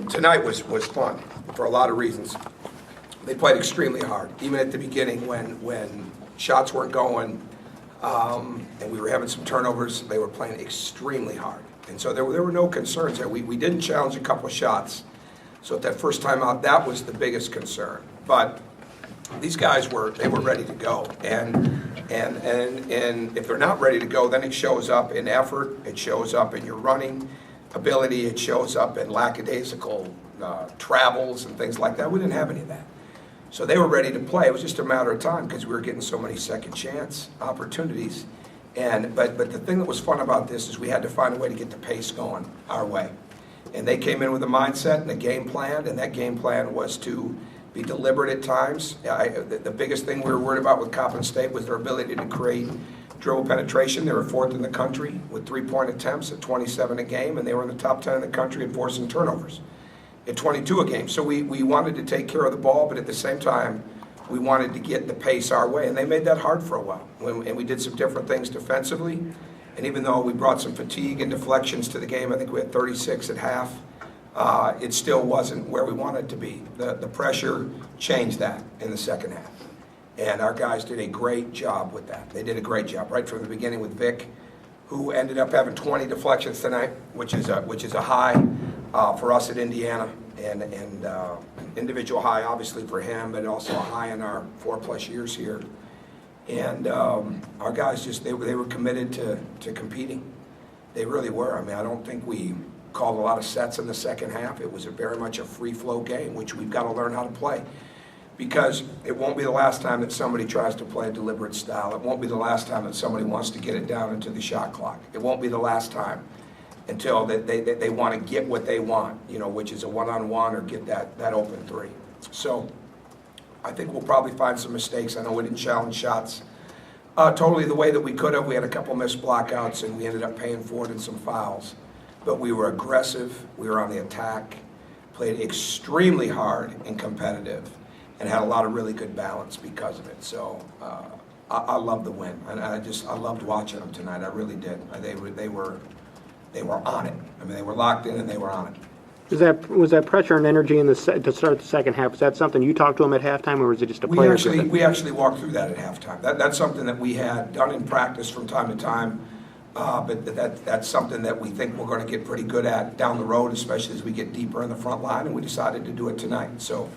Tonight was fun for a lot of reasons. They played extremely hard, even at the beginning when shots weren't going and we were having some turnovers. They were playing extremely hard, and so there were no concerns there. We didn't challenge a couple of shots, so at that first time out, that was the biggest concern. But these guys were ready to go, and if they're not ready to go, then it shows up in effort, it shows up in your running ability, it shows up in lackadaisical travels and things like that. We didn't have any of that. So they were ready to play. It was just a matter of time because we were getting so many second chance opportunities. But the thing that was fun about this is we had to find a way to get the pace going our way. And they came in with a mindset and a game plan, and that game plan was to be deliberate at times. The biggest thing we were worried about with Coppin State was their ability to create dribble penetration. They were fourth in the country with three-point attempts at 27 a game, and they were in the top 10 in the country at forcing turnovers at 22 a game. So we wanted to take care of the ball, but at the same time, we wanted to get the pace our way, and they made that hard for a while. And we did some different things defensively, and even though we brought some fatigue and deflections to the game, I think we had 36 at half, it still wasn't where we wanted to be. The pressure changed that in the second half. And our guys did a great job with that. They did a great job right from the beginning with Vic, who ended up having 20 deflections tonight, which is a high for us at Indiana, and individual high obviously for him, but also a high in our 4+ years here. And our guys they were committed to competing. They really were. I mean, I don't think we called a lot of sets in the second half. It was very much a free flow game, which we've got to learn how to play. Because it won't be the last time that somebody tries to play a deliberate style. It won't be the last time that somebody wants to get it down into the shot clock. It won't be the last time until they want to get what they want, which is a one-on-one or get that open three. So I think we'll probably find some mistakes. I know we didn't challenge shots totally the way that we could have. We had a couple missed blockouts, and we ended up paying for it in some fouls. But we were aggressive. We were on the attack, played extremely hard and competitive, and had a lot of really good balance because of it. So I love the win, and I loved watching them tonight. I really did. They were on it. I mean, they were locked in and they were on it. Was that pressure and energy to start the second half? Was that something you talked to them at halftime, or was it just a player? We actually walked through that at halftime. That's something that we had done in practice from time to time, but that's something that we think we're going to get pretty good at down the road, especially as we get deeper in the front line. And we decided to do it tonight. So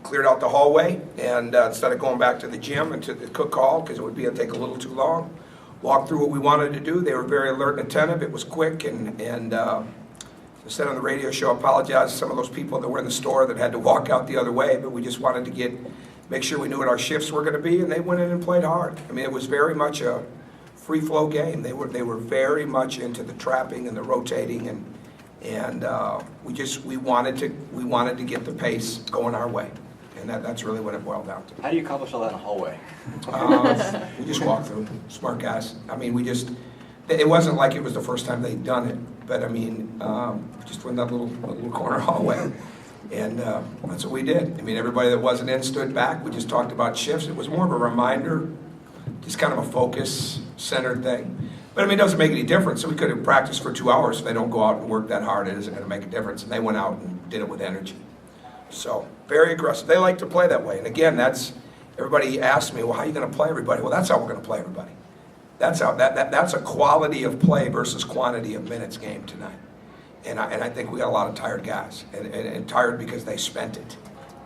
cleared out the hallway, and instead of going back to the gym and to the cook hall, because it would take a little too long, walked through what we wanted to do. They were very alert and attentive. It was quick, and I said on the radio show, I apologize to some of those people that were in the store that had to walk out the other way, but we just wanted to make sure we knew what our shifts were going to be, and they went in and played hard. I mean, it was very much a free flow game. They were very much into the trapping and the rotating, and we wanted to get the pace going our way. And that's really what it boiled down to. How do you accomplish all that in a hallway? We just walked through, smart guys. I mean, it wasn't like it was the first time they'd done it, but I mean, just in that little corner hallway. And that's what we did. I mean, everybody that wasn't in stood back. We just talked about shifts. It was more of a reminder, just kind of a focus-centered thing. But I mean, it doesn't make any difference. So we could have practiced for 2 hours. If they don't go out and work that hard, it isn't going to make a difference. And they went out and did it with energy. So very aggressive. They like to play that way. And again, everybody asks me, well, how are you going to play everybody? Well, that's how we're going to play everybody. That's a quality of play versus quantity of minutes game tonight. And I think we got a lot of tired guys, and tired because they spent it.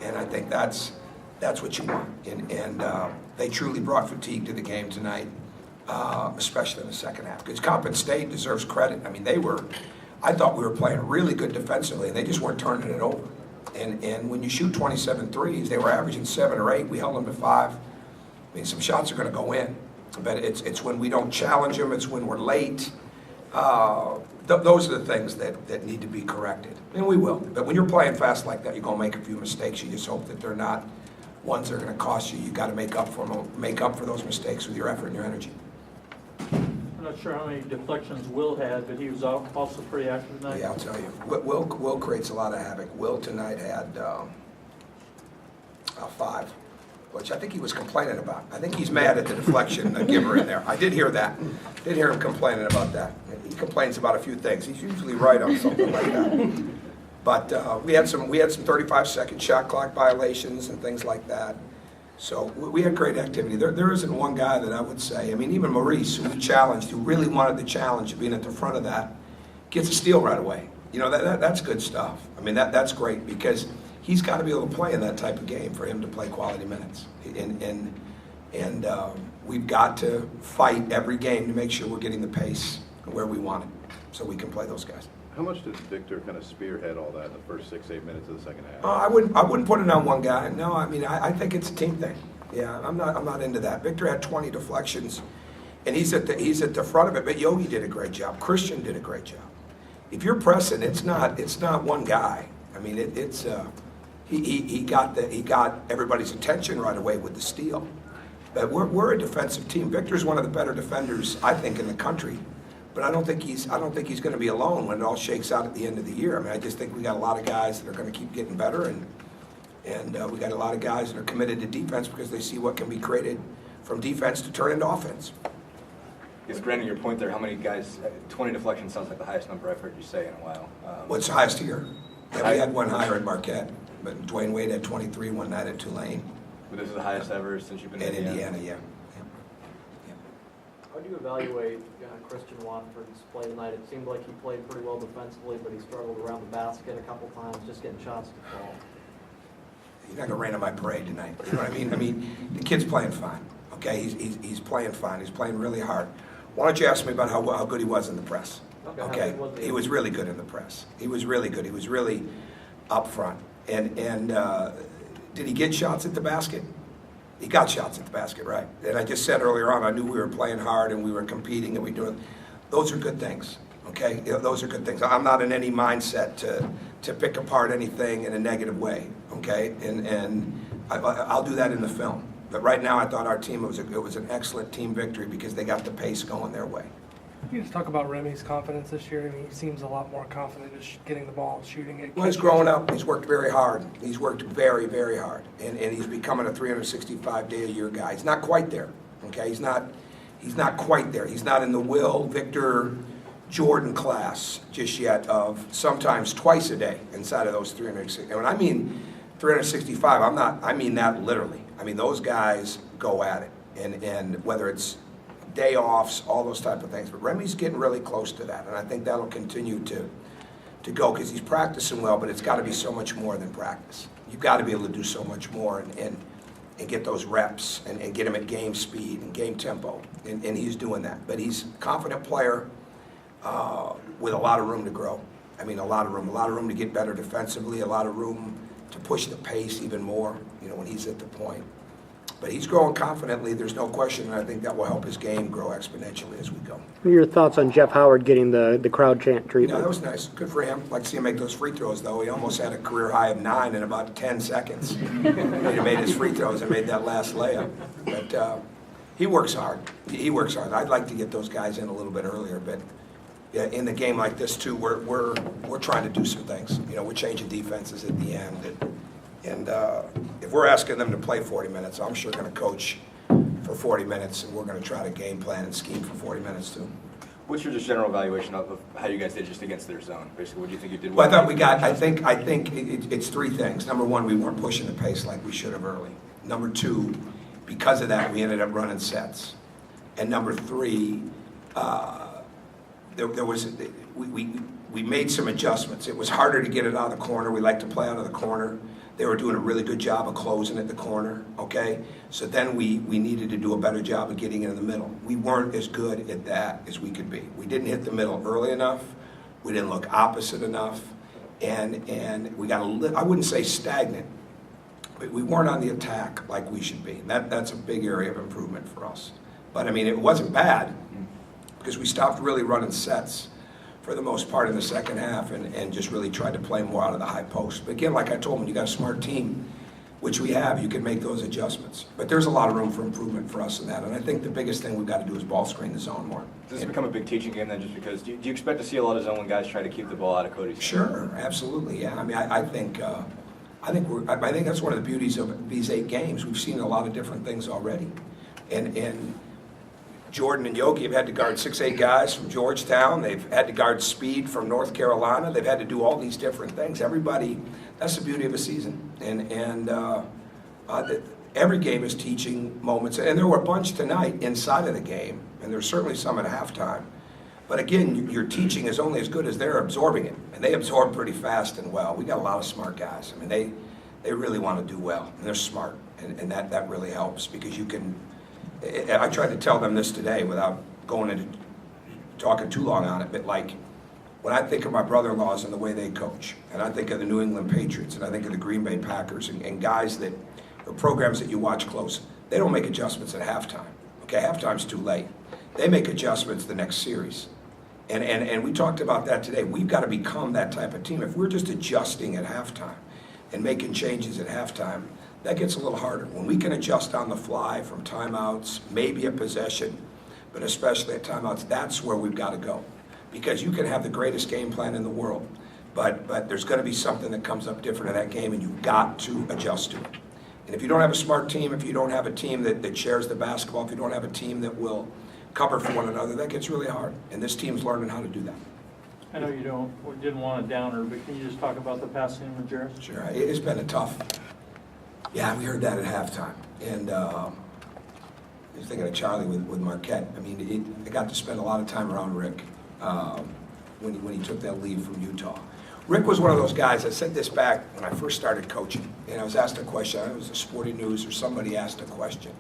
And I think that's what you want. And they truly brought fatigue to the game tonight, especially in the second half. Because Coppin State deserves credit. I mean, I thought we were playing really good defensively, and they just weren't turning it over. And when you shoot 27 threes, they were averaging 7 or 8. We held them to 5. I mean, some shots are going to go in. But it's when we don't challenge them. It's when we're late. Those are the things that need to be corrected. And we will. But when you're playing fast like that, you're going to make a few mistakes. You just hope that they're not ones that are going to cost you. You've got to make up for those mistakes with your effort and your energy. I'm not sure how many deflections Will had, but he was also pretty active tonight. Yeah, I'll tell you. Will creates a lot of havoc. Will tonight had 5, which I think he was complaining about. I think he's mad at the deflection giver in there. I did hear that. Did hear him complaining about that. He complains about a few things. He's usually right on something like that. But we had some 35-second shot clock violations and things like that. So we had great activity. There isn't one guy that I would say. I mean, even Maurice, who we challenged, who really wanted the challenge of being at the front of that, gets a steal right away. You know, that's good stuff. I mean, that's great because he's got to be able to play in that type of game for him to play quality minutes. And we've got to fight every game to make sure we're getting the pace where we want it so we can play those guys. How much did Victor kind of spearhead all that in the first 6-8 minutes of the second half? I wouldn't put it on one guy. No, I mean, I think it's a team thing. Yeah, I'm not into that. Victor had 20 deflections, and he's at the front of it. But Yogi did a great job. Christian did a great job. If you're pressing, it's not one guy. I mean, he got everybody's attention right away with the steal. But we're a defensive team. Victor's one of the better defenders, I think, in the country. But I don't think he's going to be alone when it all shakes out at the end of the year. I mean, I just think we got a lot of guys that are going to keep getting better, and we got a lot of guys that are committed to defense because they see what can be created from defense to turn into offense. Yes, granting your point there, how many guys, 20 deflections sounds like the highest number I've heard you say in a while. What's the highest here? Yeah, we had one higher at Marquette, but Dwayne Wade had 23 one night at Tulane. But this is the highest ever since you've been in Indiana, yeah. How do you evaluate Christian Watford's play tonight? It seemed like he played pretty well defensively, but he struggled around the basket a couple times, just getting shots to fall. He's not going to rain on my parade tonight. You know what I mean? I mean, the kid's playing fine. Okay, he's playing fine. He's playing really hard. Why don't you ask me about how good he was in the press? Okay, he was really good in the press. He was really good. He was really up front. And did he get shots at the basket? He got shots at the basket, right? And I just said earlier on, I knew we were playing hard and we were competing and we doing. Those are good things, okay? You know, those are good things. I'm not in any mindset to pick apart anything in a negative way, okay? And I'll do that in the film. But right now, I thought our team, it was an excellent team victory because they got the pace going their way. Can you just talk about Remy's confidence this year? I mean, he seems a lot more confident just getting the ball, shooting it. Well, he's growing up. He's worked very hard. He's worked very, very hard. And he's becoming a 365-day-a-year guy. He's not quite there, okay? He's not quite there. He's not in the Will Victor Jordan class just yet of sometimes twice a day inside of those 360. And when I mean 365, I mean that literally. I mean, those guys go at it. And whether it's day offs, all those type of things. But Remy's getting really close to that, and I think that'll continue to go because he's practicing well, but it's got to be so much more than practice. You've got to be able to do so much more and get those reps and get him at game speed and game tempo, and he's doing that. But he's a confident player with a lot of room to grow. I mean, a lot of room to get better defensively, a lot of room to push the pace even more, you know, when he's at the point. But he's growing confidently, there's no question, and I think that will help his game grow exponentially as we go. What are your thoughts on Jeff Howard getting the crowd chant Yeah, treatment? that was nice. Good for him. Like to see him make those free throws, though. He almost had a career high of 9 in about 10 seconds. He made his free throws and made that last layup. But he works hard. He works hard. I'd like to get those guys in a little bit earlier, but yeah, in a game like this too, we're trying to do some things. You know, we're changing defenses at the end, and if we're asking them to play 40 minutes, I'm sure going to coach for 40 minutes, and we're going to try to game plan and scheme for 40 minutes too. What's your just general evaluation of how you guys did just against their zone? Basically, what do you think you did? Well, I thought we got. I think it's 3 things. Number 1, we weren't pushing the pace like we should have early. Number 2, because of that, we ended up running sets. And number 3, we made some adjustments. It was harder to get it out of the corner. We like to play out of the corner. They were doing a really good job of closing at the corner, okay? So then we needed to do a better job of getting it in the middle. We weren't as good at that as we could be. We didn't hit the middle early enough. We didn't look opposite enough. And we got I wouldn't say stagnant, but we weren't on the attack like we should be. That's a big area of improvement for us. But I mean, it wasn't bad because we stopped really running sets for the most part in the second half and just really tried to play more out of the high post. But again, like I told them, you got a smart team, which we have, you can make those adjustments. But there's a lot of room for improvement for us in that. And I think the biggest thing we've got to do is ball screen the zone more. Does this become a big teaching game then just because, do you expect to see a lot of zone guys try to keep the ball out of Cody's hands? Sure, absolutely, yeah. I mean, I think that's one of the beauties of these 8 games. We've seen a lot of different things already. And Jordan and Yogi have had to guard 6'8" guys from Georgetown. They've had to guard speed from North Carolina. They've had to do all these different things. Everybody, that's the beauty of a season. Every game is teaching moments. And there were a bunch tonight inside of the game, and there's certainly some at halftime. But again, your teaching is only as good as they're absorbing it. And they absorb pretty fast and well. We got a lot of smart guys. I mean, they really want to do well, and they're smart. And that really helps because you can, I tried to tell them this today without going into talking too long on it, but like when I think of my brother-in-laws and the way they coach, and I think of the New England Patriots, and I think of the Green Bay Packers, and guys that are programs that you watch close, they don't make adjustments at halftime. Okay, halftime's too late. They make adjustments the next series. And we talked about that today. We've got to become that type of team. If we're just adjusting at halftime and making changes at halftime, that gets a little harder. When we can adjust on the fly from timeouts, maybe a possession, but especially at timeouts, that's where we've got to go. Because you can have the greatest game plan in the world, but there's going to be something that comes up different in that game, and you've got to adjust to it. And if you don't have a smart team, if you don't have a team that shares the basketball, if you don't have a team that will cover for one another, that gets really hard. And this team's learning how to do that. I know you didn't want a downer, but can you just talk about the passing of Majerus? Sure, it's been a tough. Yeah, we heard that at halftime, and I was thinking of Charlie with Marquette. I mean, I got to spend a lot of time around Rick when he took that leave from Utah. Rick was one of those guys. I said this back when I first started coaching, and I was asked a question. It was a Sporting News or somebody asked a question.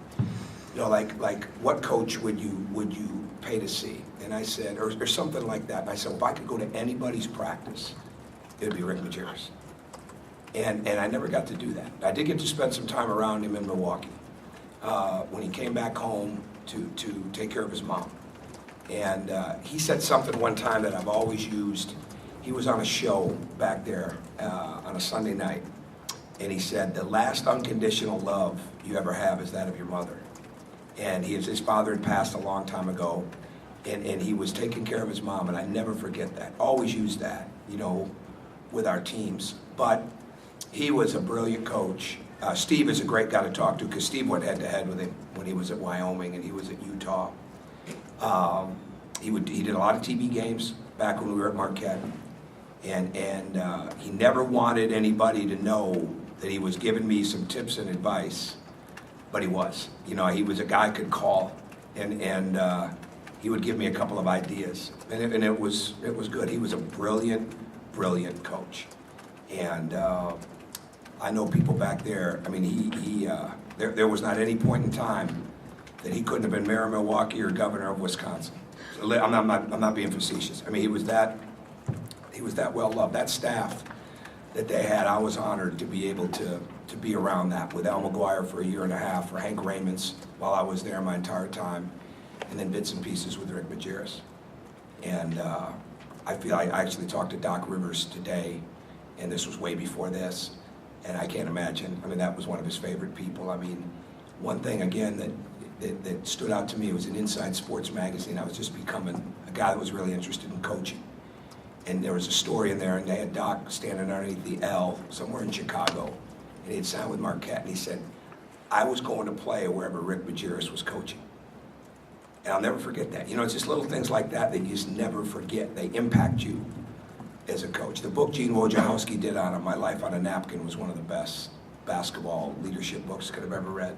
You know, like what coach would you pay to see? And I said, or something like that. And I said, well, if I could go to anybody's practice, it'd be Rick Majerus. And I never got to do that. I did get to spend some time around him in Milwaukee when he came back home to take care of his mom. And he said something one time that I've always used. He was on a show back there on a Sunday night, and he said, the last unconditional love you ever have is that of your mother. And his father had passed a long time ago, and he was taking care of his mom, and I never forget that. Always use that, you know, with our teams. But he was a brilliant coach. Steve is a great guy to talk to because Steve went head-to-head with him when he was at Wyoming and he was at Utah. He did a lot of TV games back when we were at Marquette, and he never wanted anybody to know that he was giving me some tips and advice, but he was. You know, he was a guy I could call, and he would give me a couple of ideas, and it was good. He was a brilliant coach, and I know people back there. I mean, there was not any point in time that he couldn't have been mayor of Milwaukee or governor of Wisconsin. So I'm not being facetious. I mean, he was that well loved. That staff that they had, I was honored to be able to be around that with Al McGuire for a year and a half, for Hank Raymonds while I was there my entire time, and then bits and pieces with Rick Majerus. And I feel I actually talked to Doc Rivers today, and this was way before this, and I can't imagine. I mean, that was one of his favorite people. I mean, one thing again that stood out to me was an Inside Sports magazine. I was just becoming a guy that was really interested in coaching. And there was a story in there, and they had Doc standing underneath the L somewhere in Chicago, and he had signed with Marquette, and he said, I was going to play wherever Rick Majerus was coaching. And I'll never forget that. You know, it's just little things like that you just never forget. They impact you as a coach. The book Gene Wojciechowski did on My Life on a Napkin was one of the best basketball leadership books I could have ever read.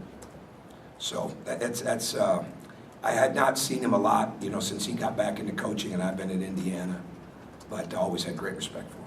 So that's I had not seen him a lot, you know, since he got back into coaching, and I've been in Indiana, but I always had great respect for him.